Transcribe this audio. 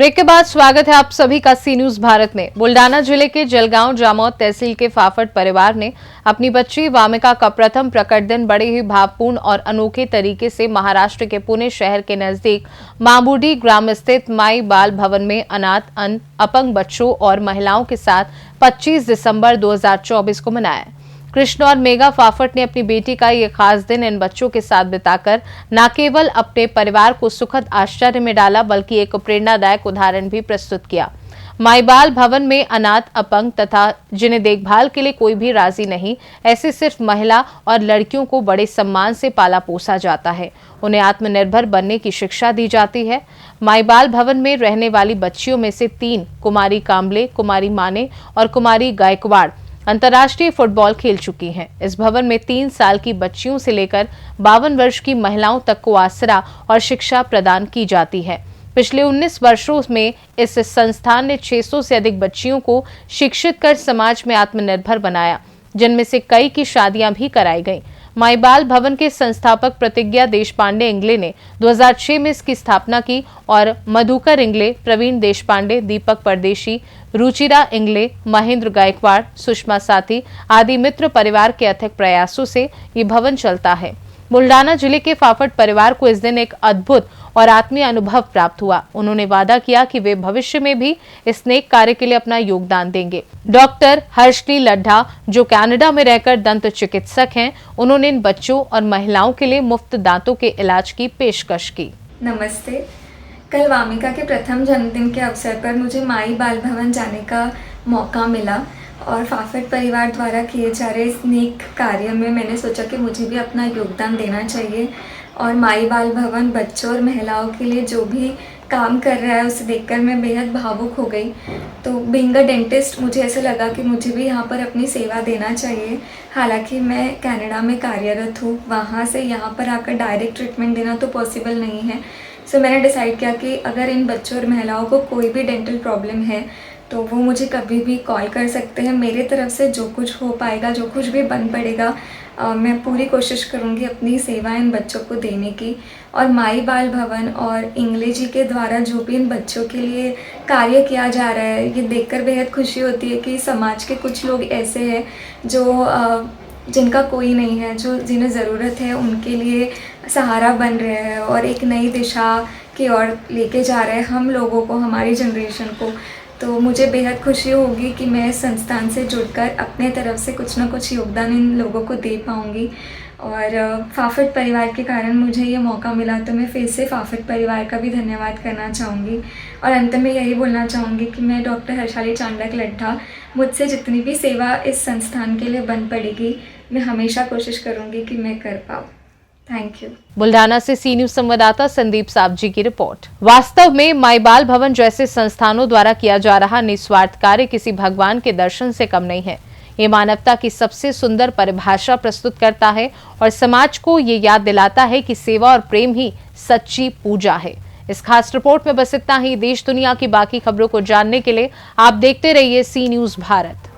Break के बाद स्वागत है आप सभी का सी न्यूज भारत में। बुल्डाना जिले के जलगांव जामोद तहसील के फाफट परिवार ने अपनी बच्ची वामिका का प्रथम प्रकट दिन बड़े ही भावपूर्ण और अनोखे तरीके से महाराष्ट्र के पुणे शहर के नजदीक मांबुडी ग्राम स्थित माई बाल भवन में अनाथ अपंग बच्चों और महिलाओं के साथ 25 दिसंबर 2024 को मनाया। कृष्ण और मेगा फाफट ने अपनी बेटी का ये खास दिन इन बच्चों के साथ बिताकर न केवल अपने परिवार को सुखद आश्चर्य में डाला बल्कि एक प्रेरणादायक उदाहरण भी प्रस्तुत किया। माई बाल भवन में अनाथ अपंग तथा जिन्हें देखभाल के लिए कोई भी राजी नहीं, ऐसे सिर्फ महिला और लड़कियों को बड़े सम्मान से पाला पोसा जाता है। उन्हें आत्मनिर्भर बनने की शिक्षा दी जाती है। माई बाल भवन में रहने वाली बच्चियों में से 3 कुमारी कांबले, कुमारी माने और कुमारी गायकवाड़ अंतर्राष्ट्रीय फुटबॉल खेल चुकी हैं। इस भवन में 3 साल की बच्चियों से लेकर 52 वर्ष की महिलाओं तक को आसरा और शिक्षा प्रदान की जाती है। पिछले 19 वर्षों में इस संस्थान ने 600 से अधिक बच्चियों को शिक्षित कर समाज में आत्मनिर्भर बनाया, जिनमें से कई की शादियां भी कराई गईं। माई बाल भवन के संस्थापक प्रतिज्ञा देशपांडे इंगले ने 2006 में इसकी स्थापना की और मधुकर इंगले, प्रवीण देशपांडे, दीपक परदेशी, रुचिरा इंगले, महेंद्र गायकवाड़, सुषमा साथी आदि मित्र परिवार के अथक प्रयासों से ये भवन चलता है। बुल्डाना जिले के फाफट परिवार को इस दिन एक अद्भुत और आत्मीय अनुभव प्राप्त हुआ। उन्होंने वादा किया कि वे भविष्य में भी इस नेक कार्य के लिए अपना योगदान देंगे। डॉक्टर हर्षली लड्ढा, जो कनाडा में रहकर दंत चिकित्सक हैं, उन्होंने इन बच्चों और महिलाओं के लिए मुफ्त दांतों के इलाज की पेशकश की। नमस्ते। कल वामिका के प्रथम जन्मदिन के अवसर पर मुझे माई बाल भवन जाने का मौका मिला और फाफट परिवार द्वारा किए जा रहे इस नेक कार्य में मैंने सोचा कि मुझे भी अपना योगदान देना चाहिए और माई बाल भवन बच्चों और महिलाओं के लिए जो भी काम कर रहा है उसे देखकर मैं बेहद भावुक हो गई। तो बीइंग अ डेंटिस्ट मुझे ऐसा लगा कि मुझे भी यहाँ पर अपनी सेवा देना चाहिए। हालांकि मैं कनाडा में कार्यरत हूँ, वहाँ से यहाँ पर आकर डायरेक्ट ट्रीटमेंट देना तो पॉसिबल नहीं है। सो मैंने डिसाइड किया कि अगर इन बच्चों और महिलाओं को कोई भी डेंटल प्रॉब्लम है तो वो मुझे कभी भी कॉल कर सकते हैं। मेरे तरफ से जो कुछ हो पाएगा, जो कुछ भी बन पड़ेगा, मैं पूरी कोशिश करूँगी अपनी सेवा इन बच्चों को देने की। और माई बाल भवन और इंगले जी के द्वारा जो भी इन बच्चों के लिए कार्य किया जा रहा है, ये देखकर बेहद खुशी होती है कि समाज के कुछ लोग ऐसे हैं जो जिनका कोई नहीं है, जो जिन्हें ज़रूरत है, उनके लिए सहारा बन रहे हैं और एक नई दिशा की ओर लेके जा रहे हैं हम लोगों को, हमारी जनरेशन को। तो मुझे बेहद खुशी होगी कि मैं इस संस्थान से जुड़कर अपने तरफ से कुछ ना कुछ योगदान इन लोगों को दे पाऊँगी। और फाफट परिवार के कारण मुझे ये मौका मिला, तो मैं फिर से फाफट परिवार का भी धन्यवाद करना चाहूँगी। और अंत में यही बोलना चाहूँगी कि मैं डॉक्टर हर्षाली चांडक लड्ढा, मुझसे जितनी भी सेवा इस संस्थान के लिए बन पड़ेगी, मैं हमेशा कोशिश करूँगी कि मैं कर पाऊँ। Thank you. बुल्डाना से सी न्यूज संवाददाता संदीप साबजी की रिपोर्ट। वास्तव में माई बाल भवन जैसे संस्थानों द्वारा किया जा रहा निस्वार्थ कार्य किसी भगवान के दर्शन से कम नहीं है। ये मानवता की सबसे सुंदर परिभाषा प्रस्तुत करता है और समाज को ये याद दिलाता है कि सेवा और प्रेम ही सच्ची पूजा है। इस खास रिपोर्ट में बस इतना ही। देश दुनिया की बाकी खबरों को जानने के लिए आप देखते रहिए सी न्यूज भारत।